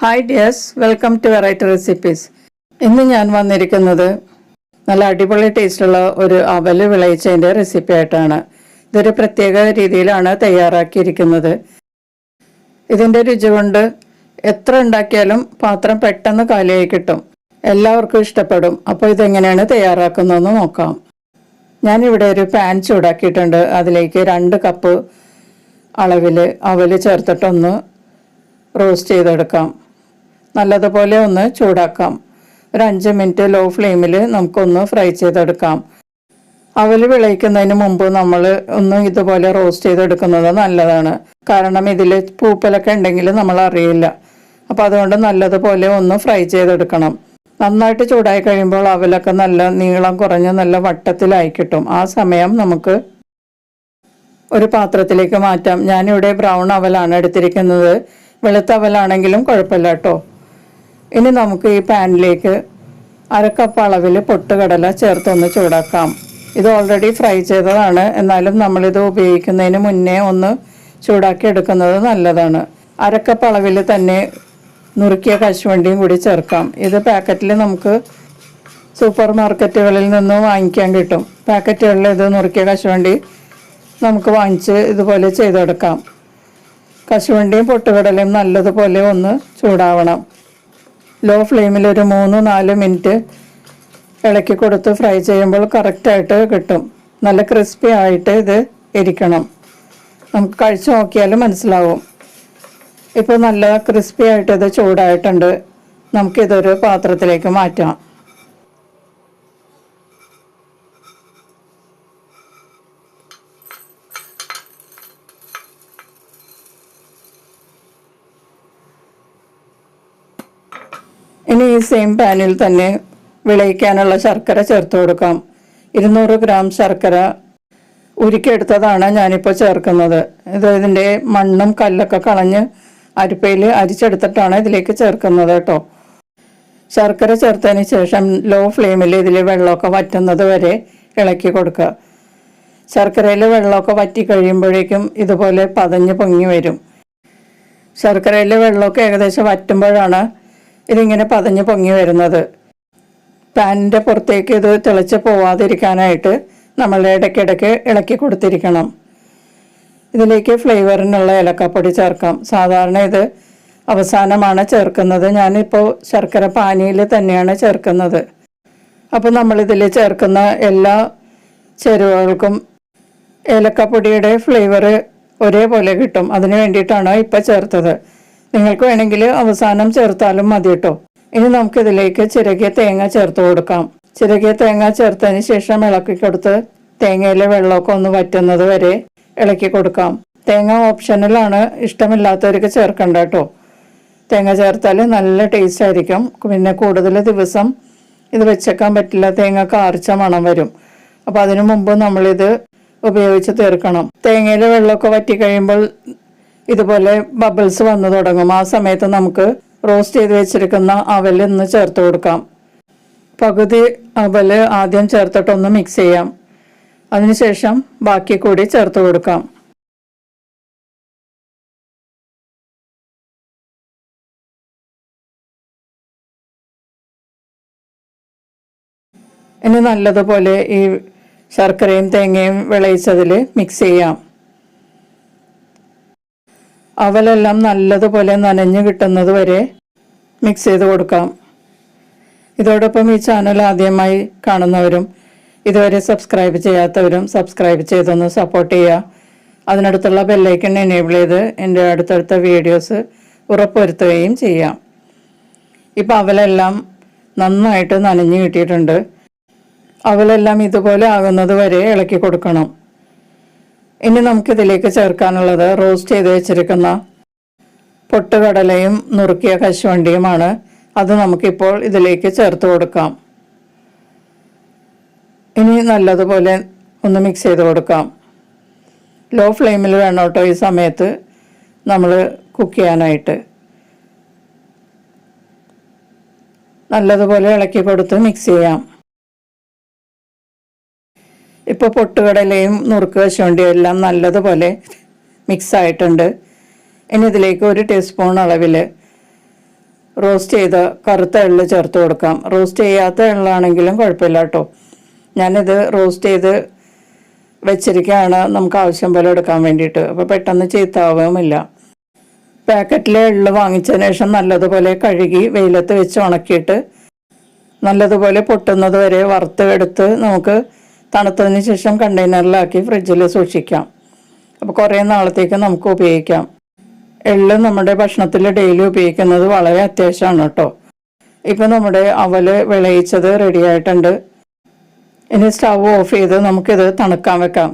Hi dears, welcome to variety recipes. ഇന്ന് ഞാൻ വന്നിരിക്കുന്നത് നല്ല അടിപൊളി ടേസ്റ്റുള്ള ഒരു അവൽ വിളയിച്ചതിൻ്റെ റെസിപ്പി ആയിട്ടാണ്. ഇതൊരു പ്രത്യേക രീതിയിലാണ് തയ്യാറാക്കിയിരിക്കുന്നത്. ഇതിൻ്റെ രുചി കൊണ്ട് എത്ര ഉണ്ടാക്കിയാലും പാത്രം പെട്ടെന്ന് കാലിയായി കിട്ടും. എല്ലാവർക്കും ഇഷ്ടപ്പെടും. അപ്പോൾ ഇതെങ്ങനെയാണ് തയ്യാറാക്കുന്നതെന്ന് നോക്കാം. ഞാനിവിടെ ഒരു പാൻ ചൂടാക്കിയിട്ടുണ്ട്. അതിലേക്ക് 2 കപ്പ് അളവിൽ അവൽ ചേർത്തിട്ടൊന്ന് റോസ്റ്റ് ചെയ്തെടുക്കാം. നല്ലതുപോലെ ഒന്ന് ചൂടാക്കാം. ഒരു 5 മിനിറ്റ് ലോ ഫ്ലെയിമിൽ നമുക്കൊന്ന് ഫ്രൈ ചെയ്തെടുക്കാം. അവൽ വിളയിക്കുന്നതിന് മുമ്പ് നമ്മൾ ഒന്ന് ഇതുപോലെ റോസ്റ്റ് ചെയ്തെടുക്കുന്നത് നല്ലതാണ്. കാരണം ഇതിൽ പൂപ്പലൊക്കെ ഉണ്ടെങ്കിൽ നമ്മൾ അറിയില്ല. അപ്പോൾ അതുകൊണ്ട് നല്ലതുപോലെ ഒന്ന് ഫ്രൈ ചെയ്തെടുക്കണം. നന്നായിട്ട് ചൂടായി കഴിയുമ്പോൾ അവലൊക്കെ നല്ല നീളം കുറഞ്ഞ് നല്ല വട്ടത്തിലായി കിട്ടും. ആ സമയം നമുക്ക് ഒരു പാത്രത്തിലേക്ക് മാറ്റാം. ഞാനിവിടെ ബ്രൗൺ അവലാണ് എടുത്തിരിക്കുന്നത്. വെളുത്ത അവലാണെങ്കിലും കുഴപ്പമില്ല കേട്ടോ. ഇനി നമുക്ക് ഈ പാനിലേക്ക് 1/2 കപ്പ് അളവിൽ പൊട്ടുകടല ചേർത്തൊന്ന് ചൂടാക്കാം. ഇത് ഓൾറെഡി ഫ്രൈ ചെയ്തതാണ്. എന്നാലും നമ്മളിത് ഉപയോഗിക്കുന്നതിന് മുന്നേ ഒന്ന് ചൂടാക്കി എടുക്കുന്നത് നല്ലതാണ്. 1/2 കപ്പ് അളവിൽ തന്നെ നുറുക്കിയ കശുവണ്ടിയും കൂടി ചേർക്കാം. ഇത് പാക്കറ്റിൽ നമുക്ക് സൂപ്പർ മാർക്കറ്റുകളിൽ നിന്ന് വാങ്ങിക്കാൻ കിട്ടും. പാക്കറ്റുകളിൽ ഇത് നുറുക്കിയ കശുവണ്ടി നമുക്ക് വാങ്ങിച്ച് ഇതുപോലെ ചെയ്തെടുക്കാം. കശുവണ്ടിയും പൊട്ടുകടലയും നല്ലതുപോലെ ഒന്ന് ചൂടാവണം. ലോ ഫ്ലെയിമിൽ ഒരു 3-4 മിനിറ്റ് ഇളക്കി കൊടുത്ത് ഫ്രൈ ചെയ്യുമ്പോൾ കറക്റ്റായിട്ട് കിട്ടും. നല്ല ക്രിസ്പി ആയിട്ട് ഇത് ഇരിക്കണം. നമുക്ക് കഴിച്ചു നോക്കിയാലും മനസ്സിലാവും. ഇപ്പോൾ നല്ല ക്രിസ്പി ആയിട്ട് ഇത് ചൂടായിട്ടുണ്ട്. നമുക്കിതൊരു പാത്രത്തിലേക്ക് മാറ്റാം. ഇനി ഈ സെയിം പാനിൽ തന്നെ വിളയിക്കാനുള്ള ശർക്കര ചേർത്ത് കൊടുക്കാം. 200 ഗ്രാം ശർക്കര ഉരുക്കിയെടുത്തതാണ് ഞാനിപ്പോൾ ചേർക്കുന്നത്. ഇതിൻ്റെ മണ്ണും കല്ലൊക്കെ കളഞ്ഞ് അരിപ്പയിൽ അരിച്ചെടുത്തിട്ടാണ് ഇതിലേക്ക് ചേർക്കുന്നത് കേട്ടോ. ശർക്കര ചേർത്തതിന് ശേഷം ലോ ഫ്ലെയിമിൽ ഇതിൽ വെള്ളമൊക്കെ വറ്റുന്നത് വരെ ഇളക്കി കൊടുക്കുക. ശർക്കരയിൽ വെള്ളമൊക്കെ വറ്റി കഴിയുമ്പോഴേക്കും ഇതുപോലെ പതഞ്ഞ് പൊങ്ങി വരും. ശർക്കരയിൽ വെള്ളമൊക്കെ ഏകദേശം വറ്റുമ്പോഴാണ് ഇതിങ്ങനെ പതഞ്ഞ് പൊങ്ങി വരുന്നത്. പാനിൻ്റെ പുറത്തേക്ക് ഇത് തിളച്ച് പോവാതിരിക്കാനായിട്ട് നമ്മൾ ഇടയ്ക്കിടയ്ക്ക് ഇളക്കി കൊടുത്തിരിക്കണം. ഇതിലേക്ക് ഫ്ലേവറിനുള്ള ഏലക്കാപ്പൊടി ചേർക്കാം. സാധാരണ ഇത് അവസാനമാണ് ചേർക്കുന്നത്. ഞാനിപ്പോൾ ശർക്കര പാനിയിൽ തന്നെയാണ് ചേർക്കുന്നത്. അപ്പോൾ നമ്മളിതിൽ ചേർക്കുന്ന എല്ലാ ചേരുവകൾക്കും ഏലക്കാപ്പൊടിയുടെ ഫ്ലേവർ ഒരേപോലെ കിട്ടും. അതിന് വേണ്ടിയിട്ടാണ് ഇപ്പോൾ ചേർത്തത്. നിങ്ങൾക്ക് വേണമെങ്കിൽ അവസാനം ചേർത്താലും മതി കേട്ടോ. ഇനി നമുക്കിതിലേക്ക് ചിരകിയ തേങ്ങ ചേർത്ത് കൊടുക്കാം. ചിരകിയ തേങ്ങ ചേർത്തതിന് ശേഷം ഇളക്കി കൊടുത്ത് തേങ്ങയിലെ വെള്ളമൊക്കെ ഒന്ന് വറ്റുന്നത് വരെ ഇളക്കി കൊടുക്കാം. തേങ്ങ ഓപ്ഷണലാണ്. ഇഷ്ടമില്ലാത്തവർക്ക് ചേർക്കണ്ട കേട്ടോ. തേങ്ങ ചേർത്താൽ നല്ല ടേസ്റ്റ് ആയിരിക്കും. പിന്നെ കൂടുതൽ ദിവസം ഇത് വെച്ചേക്കാൻ പറ്റില്ല. തേങ്ങ കാർച്ച മണം വരും. അപ്പോൾ അതിനു മുമ്പ് നമ്മളിത് ഉപയോഗിച്ച് തീർക്കണം. തേങ്ങയിലെ വെള്ളമൊക്കെ വറ്റി കഴിയുമ്പോൾ ഇതുപോലെ ബബിൾസ് വന്നു തുടങ്ങും. ആ സമയത്ത് നമുക്ക് റോസ്റ്റ് ചെയ്ത് വെച്ചിരിക്കുന്ന അവൽ ഒന്ന് ചേർത്ത് കൊടുക്കാം. പകുതി അവൽ ആദ്യം ചേർത്തിട്ടൊന്ന് മിക്സ് ചെയ്യാം. അതിനുശേഷം ബാക്കി കൂടി ചേർത്ത് കൊടുക്കാം. ഇനി നല്ലതുപോലെ ഈ ശർക്കരയും തേങ്ങയും വിളയിച്ചതിൽ മിക്സ് ചെയ്യാം. അവലെല്ലാം നല്ലതുപോലെ നനഞ്ഞു കിട്ടുന്നത് വരെ മിക്സ് ചെയ്ത് കൊടുക്കാം. ഇതോടൊപ്പം ഈ ചാനൽ ആദ്യമായി കാണുന്നവരും ഇതുവരെ സബ്സ്ക്രൈബ് ചെയ്യാത്തവരും സബ്സ്ക്രൈബ് ചെയ്തൊന്ന് സപ്പോർട്ട് ചെയ്യുക. അതിനടുത്തുള്ള ബെല്ലൈക്കൺ എനേബിൾ ചെയ്ത് എൻ്റെ അടുത്തടുത്ത വീഡിയോസ് ഉറപ്പുവരുത്തുകയും ചെയ്യാം. ഇപ്പോൾ അവലെല്ലാം നന്നായിട്ട് നനഞ്ഞു കിട്ടിയിട്ടുണ്ട്. അവലെല്ലാം ഇതുപോലെ ആകുന്നത് വരെ ഇളക്കി കൊടുക്കണം. ഇനി നമുക്കിതിലേക്ക് ചേർക്കാനുള്ളത് റോസ്റ്റ് ചെയ്ത് വെച്ചിരിക്കുന്ന പൊട്ടുകടലയും നുറുക്കിയ കശുവണ്ടിയുമാണ്. അത് നമുക്കിപ്പോൾ ഇതിലേക്ക് ചേർത്ത് കൊടുക്കാം. ഇനി നല്ലതുപോലെ ഒന്ന് മിക്സ് ചെയ്ത് കൊടുക്കാം. ലോ ഫ്ലെയിമിൽ വേണം കേട്ടോ ഈ സമയത്ത് നമ്മൾ കുക്ക് ചെയ്യാനായിട്ട്. നല്ലതുപോലെ ഇളക്കി കൊടുത്ത് മിക്സ് ചെയ്യാം. ഇപ്പോൾ പൊട്ടുകടലയും നുറുക്ക് കശുവണ്ടിയും എല്ലാം നല്ലതുപോലെ മിക്സ് ആയിട്ടുണ്ട്. ഇനി ഇതിലേക്ക് 1 ടീസ്പൂൺ അളവിൽ റോസ്റ്റ് ചെയ്ത കറുത്ത എള്ള് ചേർത്ത് കൊടുക്കാം. റോസ്റ്റ് ചെയ്യാത്ത എള്ളാണെങ്കിലും കുഴപ്പമില്ല കേട്ടോ. ഞാനിത് റോസ്റ്റ് ചെയ്ത് വെച്ചിരിക്കുകയാണ് നമുക്ക് ആവശ്യം പോലെ എടുക്കാൻ വേണ്ടിയിട്ട്. അപ്പോൾ പെട്ടെന്ന് ചീത്താവുകയുമില്ല. പാക്കറ്റിലെ എള്ള് വാങ്ങിച്ചതിന് ശേഷം നല്ലതുപോലെ കഴുകി വെയിലത്ത് വെച്ച് ഉണക്കിയിട്ട് നല്ലതുപോലെ പൊട്ടുന്നത് വരെ വറുത്ത് എടുത്ത് നമുക്ക് തണുത്തതിന് ശേഷം കണ്ടെയ്നറിലാക്കി ഫ്രിഡ്ജിൽ സൂക്ഷിക്കാം. അപ്പോൾ കുറേ നാളത്തേക്ക് നമുക്ക് ഉപയോഗിക്കാം. എള്ള് നമ്മുടെ ഭക്ഷണത്തിൽ ഡെയിലി ഉപയോഗിക്കുന്നത് വളരെ അത്യാവശ്യമാണ് കേട്ടോ. ഇപ്പം നമ്മുടെ അവല് വിളയിച്ചത് റെഡി ആയിട്ടുണ്ട്. ഇനി സ്റ്റവ് ഓഫ് ചെയ്ത് നമുക്കിത് തണുക്കാൻ വെക്കാം.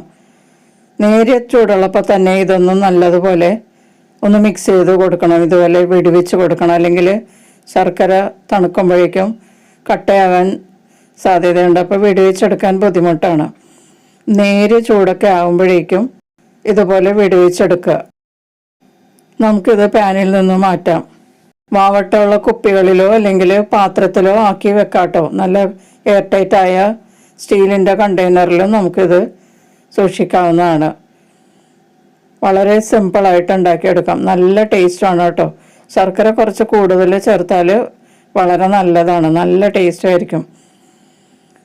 നേരിയ ചൂടുള്ളപ്പോൾ തന്നെ ഇതൊന്നും നല്ലതുപോലെ ഒന്ന് മിക്സ് ചെയ്ത് കൊടുക്കണം. ഇതുപോലെ വെടിവെച്ച് കൊടുക്കണം, അല്ലെങ്കിൽ ശർക്കര തണുക്കുമ്പോഴേക്കും കട്ടയാകാൻ സാധ്യതയുണ്ട്. അപ്പോൾ വെടിവെച്ചെടുക്കാൻ ബുദ്ധിമുട്ടാണ്. നേരിയ ചൂടൊക്കെ ആകുമ്പോഴേക്കും ഇതുപോലെ വെടിവെച്ചെടുക്കുക. നമുക്കിത് പാനിൽ നിന്ന് മാറ്റാം. വാവട്ടമുള്ള കുപ്പികളിലോ അല്ലെങ്കിൽ പാത്രത്തിലോ ആക്കി വെക്കാട്ടോ. നല്ല എയർ ടൈറ്റായ സ്റ്റീലിൻ്റെ കണ്ടെയ്നറിലും നമുക്കിത് സൂക്ഷിക്കാവുന്നതാണ്. വളരെ സിമ്പിളായിട്ട് ഉണ്ടാക്കിയെടുക്കാം. നല്ല ടേസ്റ്റാണ് കേട്ടോ. ശർക്കര കുറച്ച് കൂടുതൽ ചേർത്താൽ വളരെ നല്ലതാണ്, നല്ല ടേസ്റ്റ് ആയിരിക്കും.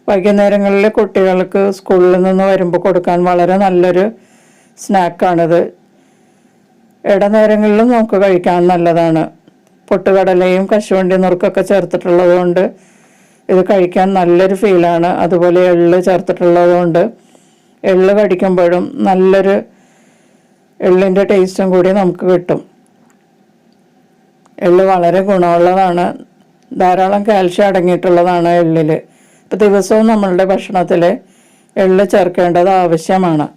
വൈകുന്നേരങ്ങളിൽ കുട്ടികൾക്ക് സ്കൂളിൽ നിന്ന് വരുമ്പോൾ കൊടുക്കാൻ വളരെ നല്ലൊരു സ്നാക്കാണിത്. ഇടനേരങ്ങളിലും നമുക്ക് കഴിക്കാൻ നല്ലതാണ്. പൊട്ടുകടലയും കശുവണ്ടി നുറുക്കൊക്കെ ചേർത്തിട്ടുള്ളത് കൊണ്ട് ഇത് കഴിക്കാൻ നല്ലൊരു ഫീലാണ്. അതുപോലെ എള്ള് ചേർത്തിട്ടുള്ളത് കൊണ്ട് എള്ള് കടിക്കുമ്പോഴും നല്ലൊരു എള്ളിൻ്റെ ടേസ്റ്റും കൂടി നമുക്ക് കിട്ടും. എള്ള് വളരെ ഗുണമുള്ളതാണ്. ധാരാളം കാൽഷ്യം അടങ്ങിയിട്ടുള്ളതാണ് എള്ളിൽ. ഇപ്പോൾ ദിവസവും നമ്മളുടെ ഭക്ഷണത്തിൽ എള്ള് ചേർക്കേണ്ടത് ആവശ്യമാണ്.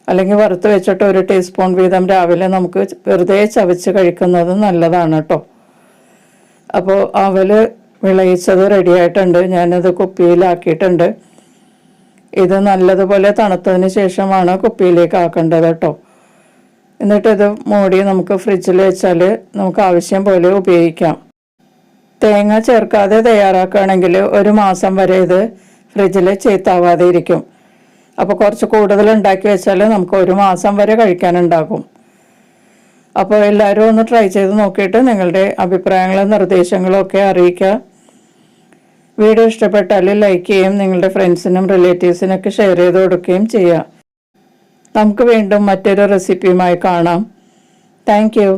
അല്ലെങ്കിൽ വറുത്ത് വെച്ചിട്ട് 1 ടീസ്പൂൺ വീതം രാവിലെ നമുക്ക് വെറുതെ ചവച്ച് കഴിക്കുന്നത് നല്ലതാണ് കേട്ടോ. അപ്പോൾ അവല് വിളയിച്ചത് റെഡിയായിട്ടുണ്ട്. ഞാനത് കുപ്പിയിലാക്കിയിട്ടുണ്ട്. ഇത് നല്ലതുപോലെ തണുത്തതിന് ശേഷമാണ് കുപ്പിയിലേക്ക് ആക്കേണ്ടത് കേട്ടോ. എന്നിട്ടിത് മൂടി നമുക്ക് ഫ്രിഡ്ജിൽ വെച്ചാൽ നമുക്ക് ആവശ്യം പോലെ ഉപയോഗിക്കാം. തേങ്ങ ചേർക്കാതെ തയ്യാറാക്കുകയാണെങ്കിൽ 1 മാസം വരെ ഇത് ഫ്രിഡ്ജിൽ ചീത്താവാതെ ഇരിക്കും. അപ്പോൾ കുറച്ച് കൂടുതൽ ഉണ്ടാക്കി വെച്ചാൽ നമുക്ക് 1 മാസം വരെ കഴിക്കാനുണ്ടാകും. അപ്പോൾ എല്ലാവരും ഒന്ന് ട്രൈ ചെയ്ത് നോക്കിയിട്ട് നിങ്ങളുടെ അഭിപ്രായങ്ങളും നിർദ്ദേശങ്ങളും ഒക്കെ അറിയിക്കുക. വീഡിയോ ഇഷ്ടപ്പെട്ടാൽ ലൈക്ക് ചെയ്യുകയും നിങ്ങളുടെ ഫ്രണ്ട്സിനും റിലേറ്റീവ്സിനൊക്കെ ഷെയർ ചെയ്ത് കൊടുക്കുകയും ചെയ്യുക. നമുക്ക് വീണ്ടും മറ്റൊരു റെസിപ്പിയുമായി കാണാം. Thank you.